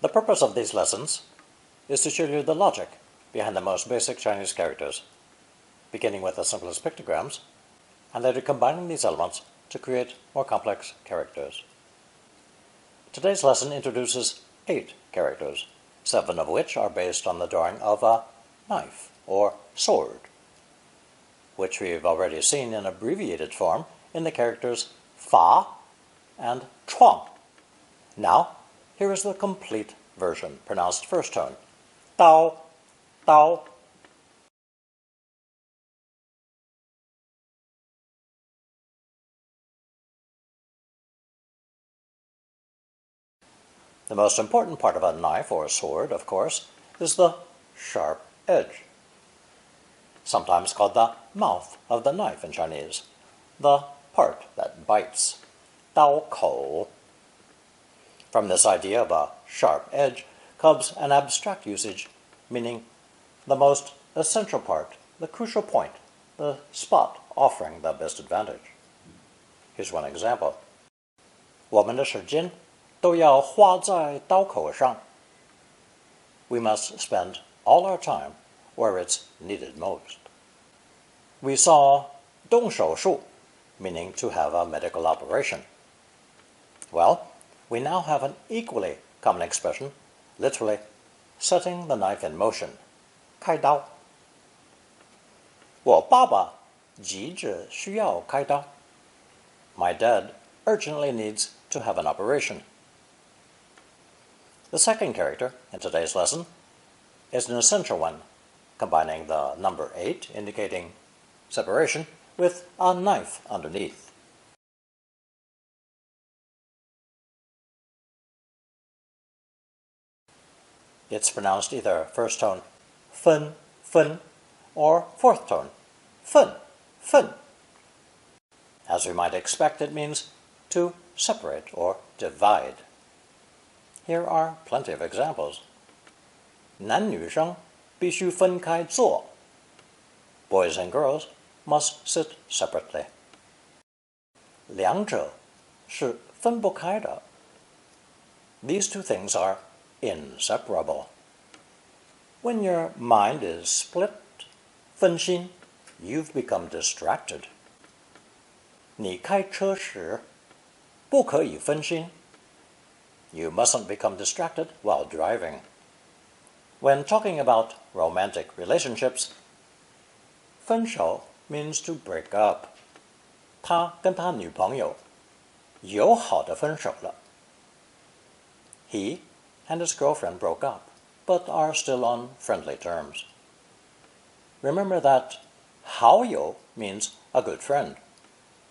The purpose of these lessons is to show you the logic behind the most basic Chinese characters, beginning with the simplest pictograms, and later combining these elements to create more complex characters. Today's lesson introduces 8 characters, 7 of which are based on the drawing of a knife or sword, which we've already seen in abbreviated form in the characters fa and chuang. Now, here is the complete version, pronounced first tone. Dao, dao. The most important part of a knife or sword, of course, is the sharp edge, sometimes called the mouth of the knife in Chinese, the part that bites, 刀口. From this idea of a sharp edge comes an abstract usage, meaning the most essential part, the crucial point, the spot offering the best advantage. Here's one example. 我们的时间都要花在刀口上. We must spend all our time where it's needed most. We saw 动手术, meaning to have a medical operation. Well, we now have an equally common expression, literally setting the knife in motion, 开刀. 我爸爸急着需要开刀. My dad urgently needs to have an operation. The second character in today's lesson is an essential one, combining the number 8, indicating separation, with a knife underneath. It's pronounced either first tone 分, 分, or fourth tone 分, 分. As we might expect, it means to separate or divide. Here are plenty of examples. 男女生必须分开坐. Boys and girls must sit separately. 两者是分不开的. These two things are inseparable. When your mind is split, 分心, you've become distracted. 你开车时不可以分心. You mustn't become distracted while driving. When talking about romantic relationships, 分手 means to break up. 他跟他女朋友友好的分手了. He and his girlfriend broke up, but are still on friendly terms. Remember that 好友 means a good friend,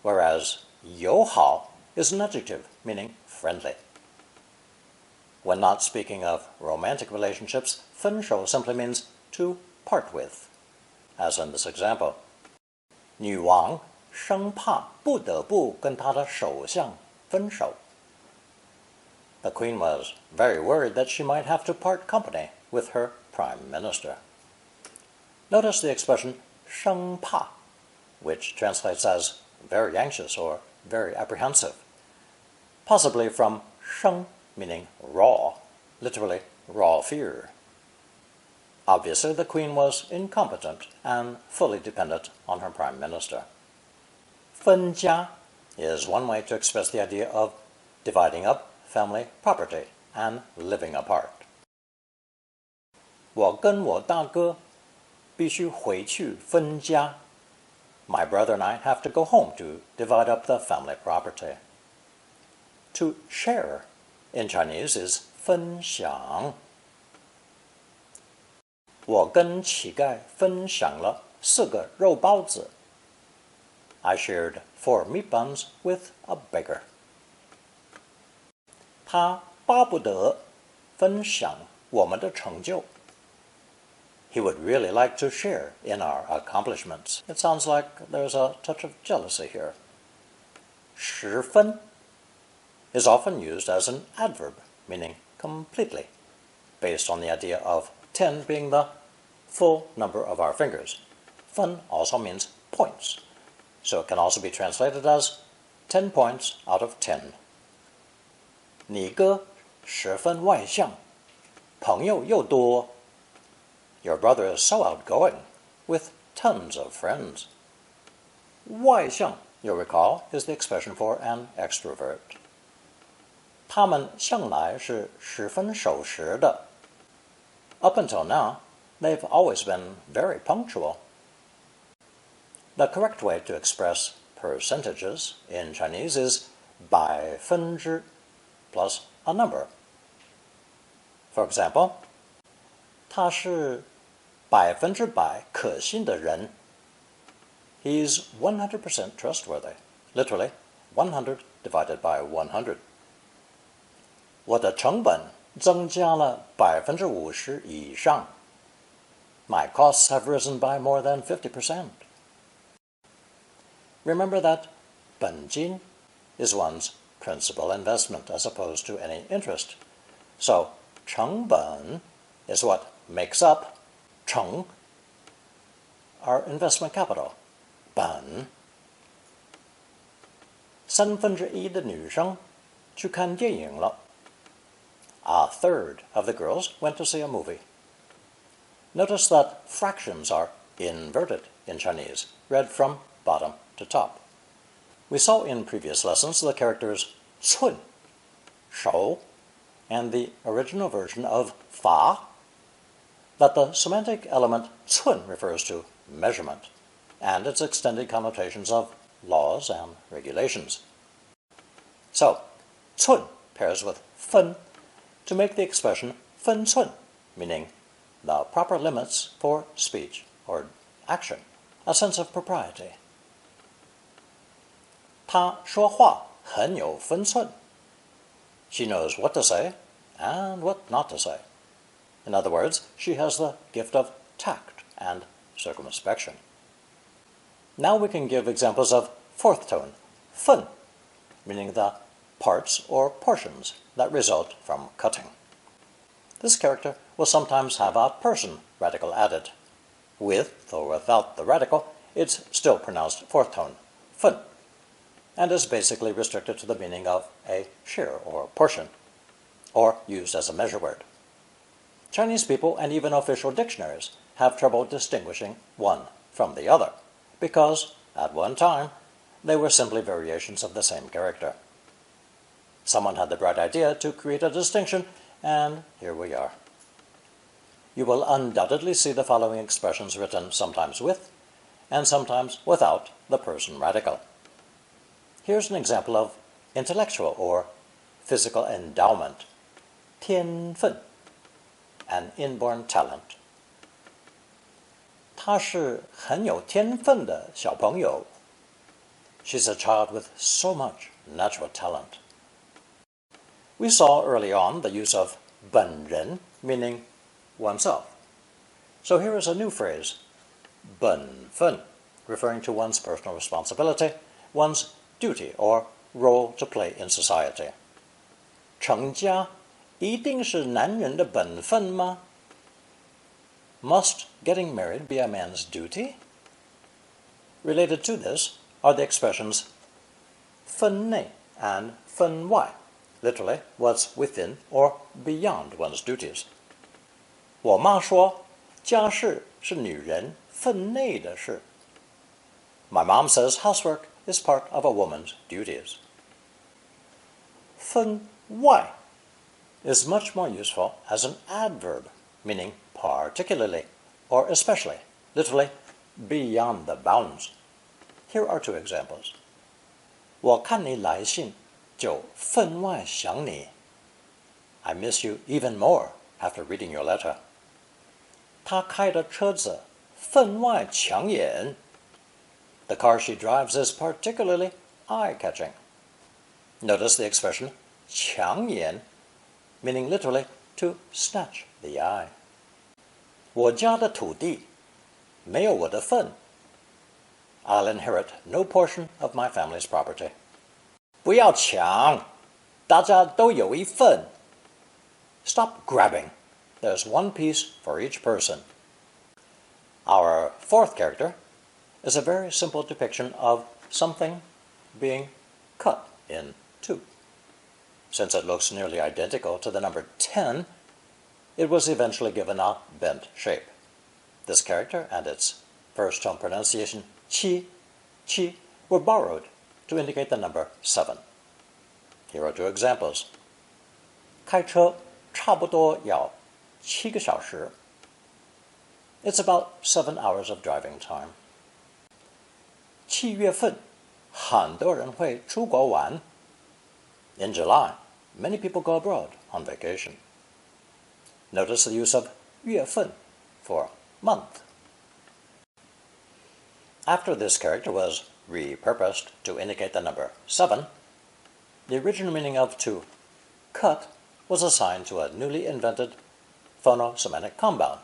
whereas 友好 is an adjective meaning friendly. When not speaking of romantic relationships, 分手 simply means to part with, as in this example. 女王生怕不得不跟她的首相分手. The queen was very worried that she might have to part company with her prime minister. Notice the expression 生怕, which translates as very anxious or very apprehensive, possibly from 生, meaning raw, literally raw fear. Obviously, the queen was incompetent and fully dependent on her prime minister. 分家 is one way to express the idea of dividing up family property and living apart. 我跟我大哥必须回去分家. My brother and I have to go home to divide up the family property. To share in Chinese is 分享. 我跟乞丐分享了4个肉包子. I shared 4 meat buns with a beggar. 他巴不得分享我们的成就. He would really like to share in our accomplishments. It sounds like there's a touch of jealousy here. 十分 is often used as an adverb, meaning completely, based on the idea of 10 being the full number of our fingers. 分 also means points, so it can also be translated as 10 points out of 10. 你哥十分外向,朋友又多. Your brother is so outgoing, with tons of friends. 外向, you'll recall, is the expression for an extrovert. 他们向来是十分守时的. Up until now, they've always been very punctual. The correct way to express percentages in Chinese is 百分之 plus a number. For example, 他是100%可信的人. He's 100% trustworthy. Literally, 100 divided by 100. 我的成本增加了50%以上. My costs have risen by more than 50%. Remember that 本金 is one's principal investment as opposed to any interest. So, 成本 is what makes up 成, our investment capital. 本. 1/3的女生去看电影了. A third of the girls went to see a movie. Notice that fractions are inverted in Chinese, read from bottom to top. We saw in previous lessons the characters 寸, 手, and the original version of 法, that the semantic element 寸 refers to measurement, and its extended connotations of laws and regulations. So, 寸 pairs with 分 to make the expression 分寸, meaning the proper limits for speech or action, a sense of propriety. 她说话很有分寸. She knows what to say and what not to say. In other words, she has the gift of tact and circumspection. Now we can give examples of fourth tone, 分, meaning the parts or portions that result from cutting. This character will sometimes have a person radical added. With or without the radical, it's still pronounced fourth tone, 分, and is basically restricted to the meaning of a share or portion, or used as a measure word. Chinese people and even official dictionaries have trouble distinguishing one from the other, because, at one time, they were simply variations of the same character. Someone had the bright idea to create a distinction, and here we are. You will undoubtedly see the following expressions written sometimes with, and sometimes without, the person radical. Here's an example of intellectual or physical endowment, 天分, an inborn talent. 她是很有天分的小朋友. She's a child with so much natural talent. We saw early on the use of 本人, meaning oneself. So here is a new phrase, 本分, referring to one's personal responsibility, one's duty or role to play in society. 成家一定是男人的本分吗? Must getting married be a man's duty? Related to this are the expressions 分内 and 分外, literally what's within or beyond one's duties. 我妈说家事是女人分内的事. My mom says housework is part of a woman's duties. 分外 is much more useful as an adverb, meaning particularly or especially, literally beyond the bounds. Here are two examples. 我看你来信就分外想你. I miss you even more after reading your letter. 她开的车子分外抢眼. The car she drives is particularly eye-catching. Notice the expression 抢眼, meaning literally to snatch the eye. 我家的土地没有我的份. I'll inherit no portion of my family's property. 不要抢，大家都有一份. Stop grabbing. There's one piece for each person. Our fourth character is a very simple depiction of something being cut in two. Since it looks nearly identical to the number 10, it was eventually given a bent shape. This character and its first tone pronunciation, qi, qi, were borrowed to indicate the number 7. Here are two examples. 开车差不多要7个小时. It's about 7 hours of driving time. 7月份很多人会出国玩. In July, many people go abroad on vacation. Notice the use of 月份 for month. After this character was repurposed to indicate the number 7, the original meaning of to cut was assigned to a newly invented phono-semantic compound.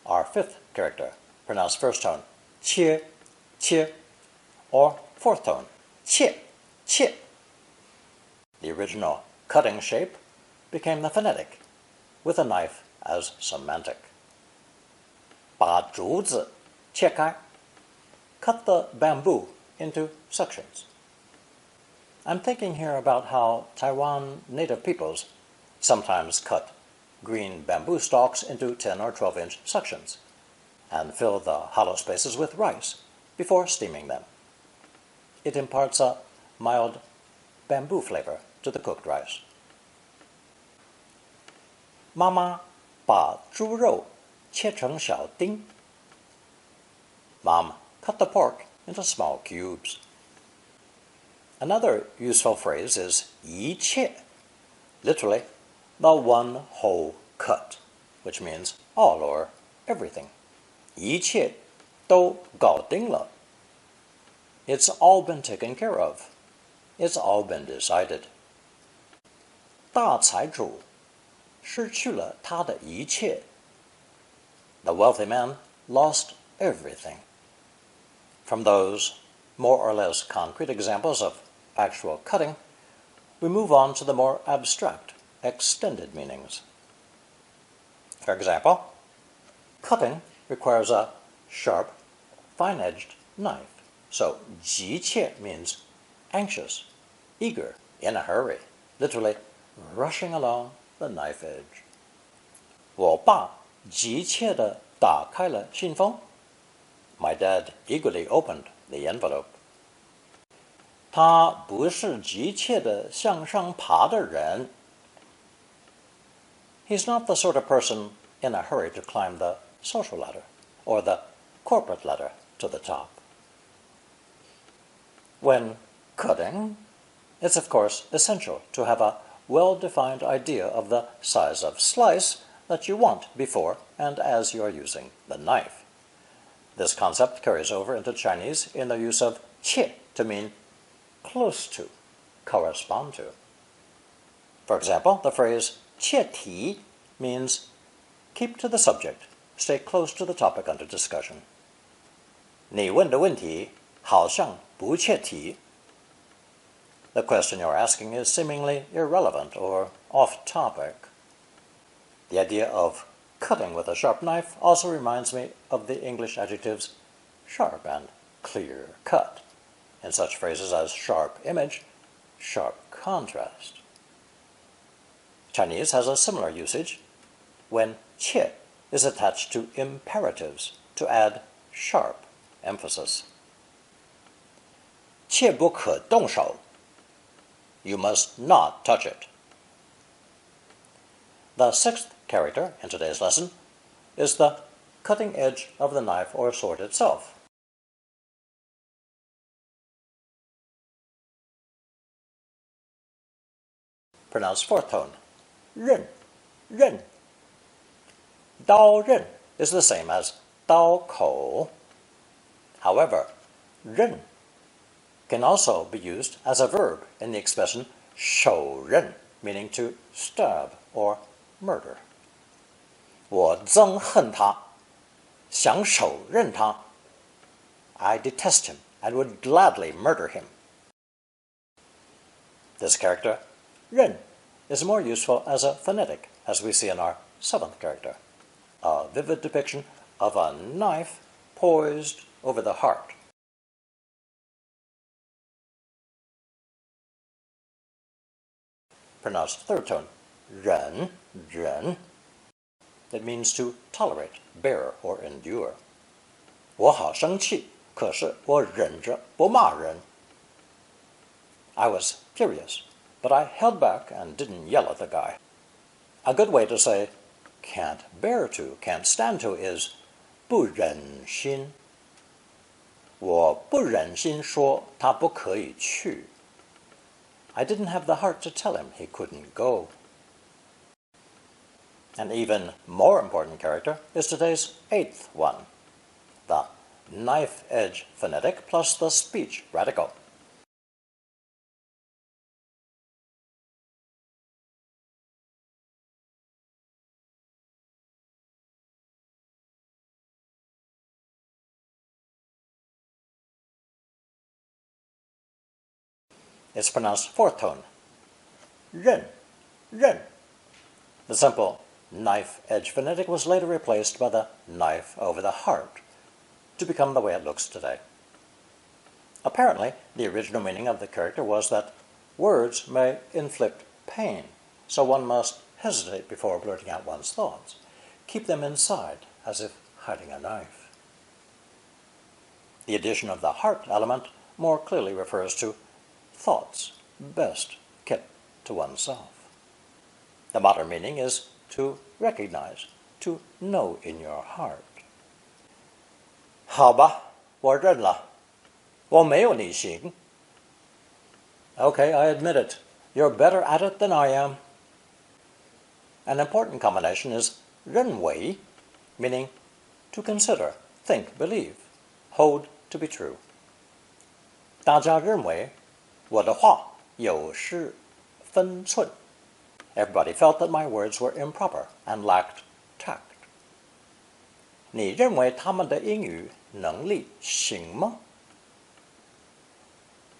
Our fifth character, pronounced first tone, 切, 切, or fourth tone, 切, 切. The original cutting shape became the phonetic, with a knife as semantic. 把竹子切开, cut the bamboo into sections. I'm thinking here about how Taiwan native peoples sometimes cut green bamboo stalks into 10 or 12-inch sections and fill the hollow spaces with rice before steaming them. It imparts a mild bamboo flavor to the cooked rice. 妈妈把猪肉切成小丁. Mom cut the pork into small cubes. Another useful phrase is 一切, literally, the one whole cut, which means all or everything. 一切都搞定了. It's all been taken care of. It's all been decided. 大财主失去了他的一切. The wealthy man lost everything. From those more or less concrete examples of actual cutting, we move on to the more abstract, extended meanings. For example, cutting requires a sharp, fine-edged knife. So 急切 means anxious, eager, in a hurry, literally rushing along the knife edge. 我爸急切地打开了信封. My dad eagerly opened the envelope. 他不是急切地向上爬的人. He's not the sort of person in a hurry to climb the social ladder or the corporate ladder to the top. When cutting, it's of course essential to have a well-defined idea of the size of slice that you want before and as you are using the knife. This concept carries over into Chinese in the use of 切 to mean close to, correspond to. For example, the phrase 切题 means keep to the subject, stay close to the topic under discussion. 你问的问题好像不切题. The question you're asking is seemingly irrelevant or off-topic. The idea of cutting with a sharp knife also reminds me of the English adjectives sharp and clear cut, in such phrases as sharp image, sharp contrast. Chinese has a similar usage when 切 is attached to imperatives to add sharp emphasis. 切不可动手. You must not touch it. The sixth character in today's lesson is the cutting edge of the knife or sword itself. Pronounced fourth tone, 刃, 刃. 刀刃 is the same as 刀口. However, 刃 can also be used as a verb in the expression 手刃, meaning to stab or murder. 我憎恨他, 想手刃他. I detest him and would gladly murder him. This character, 刃, is more useful as a phonetic, as we see in our seventh character, a vivid depiction of a knife poised over the heart. pronounced third tone, 忍, 忍. It means to tolerate, bear, or endure. 我好生气，可是我忍着不骂人。I was furious, but I held back and didn't yell at the guy. A good way to say can't bear to, can't stand to is 不忍心。我不忍心说他不可以去。I didn't have the heart to tell him he couldn't go. An even more important character is today's eighth one, the knife-edge phonetic plus the speech radical. It's pronounced fourth tone, 认, 认. The simple knife-edge phonetic was later replaced by the knife over the heart to become the way it looks today. Apparently, the original meaning of the character was that words may inflict pain, so one must hesitate before blurting out one's thoughts, keep them inside as if hiding a knife. The addition of the heart element more clearly refers to thoughts best kept to oneself. The modern meaning is to recognize, to know in your heart. 好吧，我认了，我没有你行。Okay, I admit it. You're better at it than I am. An important combination is 认为, meaning to consider, think, believe, hold to be true. 大家认为我的话有失分寸. Everybody felt that my words were improper and lacked tact. 你认为他们的英语能力行吗?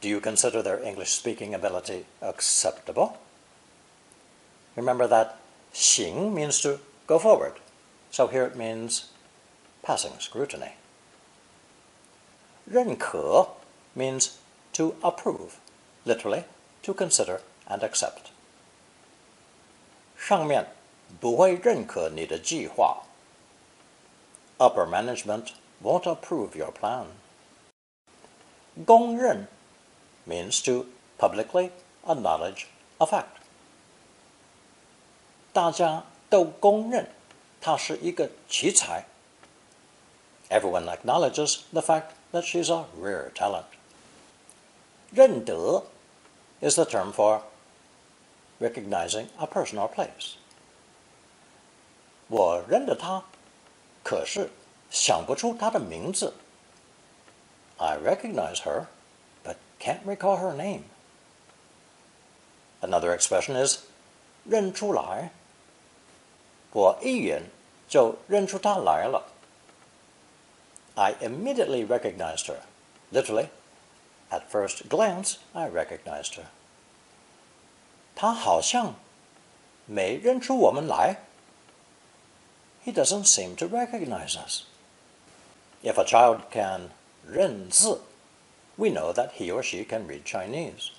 Do you consider their English-speaking ability acceptable? Remember that 行 means to go forward, so here it means passing scrutiny. 认可 means to approve, literally to consider and accept. 上面不会认可你的计划. Upper management won't approve your plan. 公认 means to publicly acknowledge a fact. 大家都公认她是一个奇才. Everyone acknowledges the fact that she's a rare talent. 认得 is the term for recognizing a person or place. 我认得她，可是想不出她的名字. I recognize her, but can't recall her name. Another expression is 认出来. 我一眼就认出她来了. I immediately recognized her. Literally, at first glance, I recognized her. 他好像没认出我们来. He doesn't seem to recognize us. If a child can 认字, we know that he or she can read Chinese.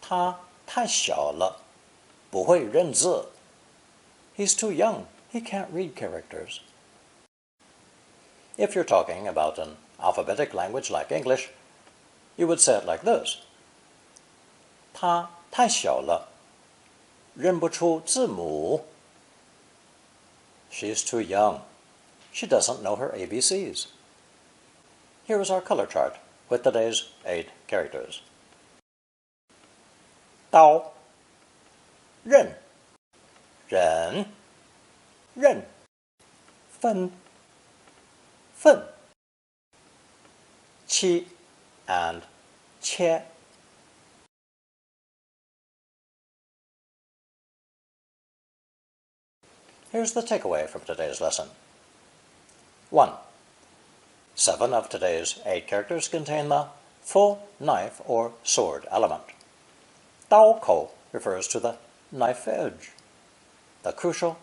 他太小了，不会认字. He's too young. He can't read characters. If you're talking about an alphabetic language like English, you would say it like this. 他太小了，认不出字母. She's too young. She doesn't know her ABCs. Here is our color chart with today's 8 characters. 刀, 刃, 忍, 刃, 分, 份, 切 and 切. Here's the takeaway from today's lesson. 1. 7 of today's 8 characters contain the full knife or sword element. 刀口 refers to the knife edge, the crucial,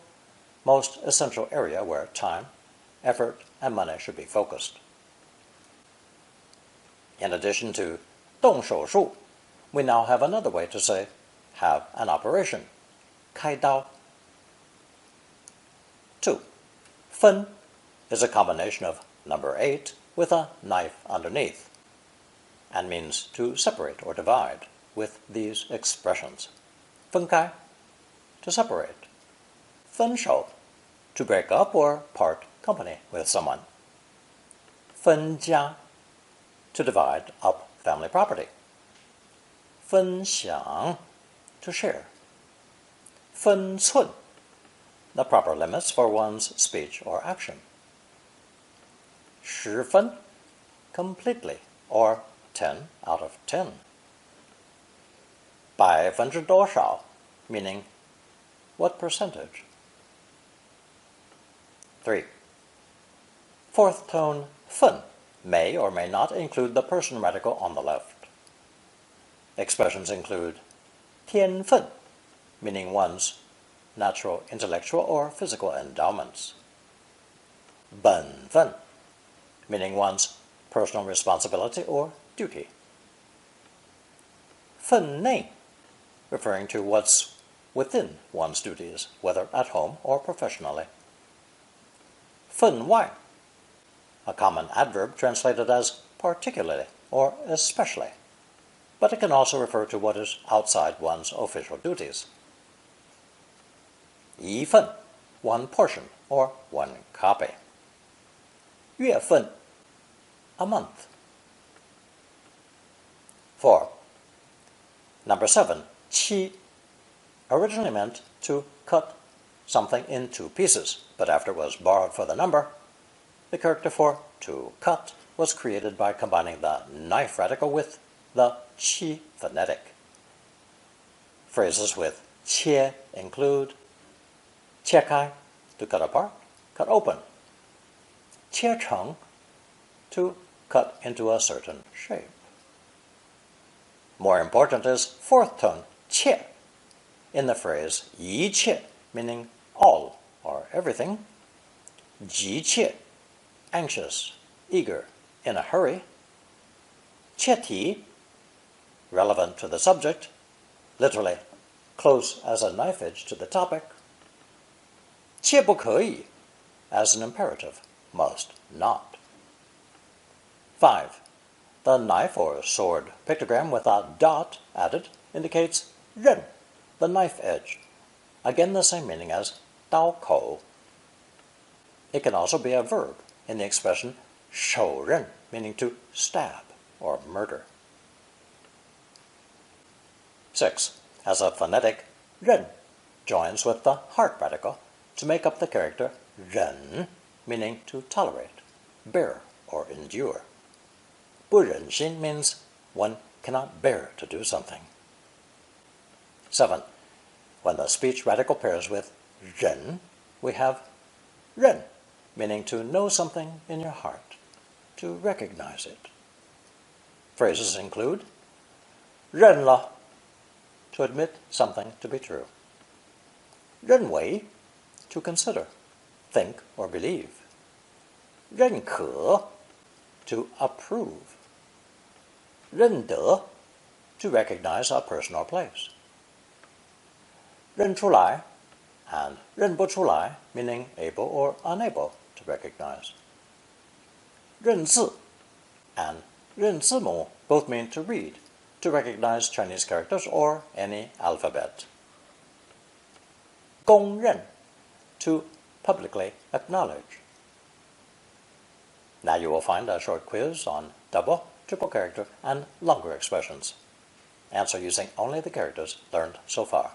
most essential area where time, effort, and money should be focused. In addition to 动手术, we now have another way to say have an operation, 开刀. 2. 分 is a combination of number 8 with a knife underneath, and means to separate or divide with these expressions. 分开, to separate. 分手, to break up or part company with someone. 分家, to divide up family property. 分享, to share. 分寸, the proper limits for one's speech or action. 10分, completely, or 10 out of 10. 百分之多少, meaning what percentage. 3. Fourth tone 分 may or may not include the person radical on the left. Expressions include 天分, meaning one's natural, intellectual, or physical endowments. 本分, meaning one's personal responsibility or duty. 分内, referring to what's within one's duties, whether at home or professionally. 分外, a common adverb translated as particularly or especially, but it can also refer to what is outside one's official duties. 一份, one portion or one copy. 月份, a month. 4. Number 7, 切, originally meant to cut something in 2 pieces, but after it was borrowed for the number, the character for to cut was created by combining the knife radical with the 切 phonetic. Phrases with 切 include 切开, to cut apart, cut open. 切成, to cut into a certain shape. More important is fourth tone 切 in the phrase 一切, meaning all or everything. 急切, anxious, eager, in a hurry. 切题, relevant to the subject, literally close as a knife edge to the topic. 切不可以, as an imperative, must not. 5. The knife or sword pictogram with a dot added indicates 刃, the knife edge, again the same meaning as 刀口. It can also be a verb in the expression 手刃, meaning to stab or murder. 6. As a phonetic, 忍 joins with the heart radical to make up the character 忍, meaning to tolerate, bear, or endure. 不忍心 means one cannot bear to do something. 7. When the speech radical pairs with 忍, we have 认, meaning to know something in your heart, to recognize it. Phrases include 认了, to admit something to be true. 认为, to consider, think, or believe. 认可, to approve. 认得, to recognize a person or place. 认出来 and 认不出来, meaning able or unable to recognize. 认字 and 认字母 both mean to read, to recognize Chinese characters or any alphabet. 公认, to publicly acknowledge. Now you will find a short quiz on double, triple character, and longer expressions. Answer using only the characters learned so far.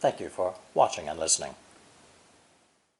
Thank you for watching and listening.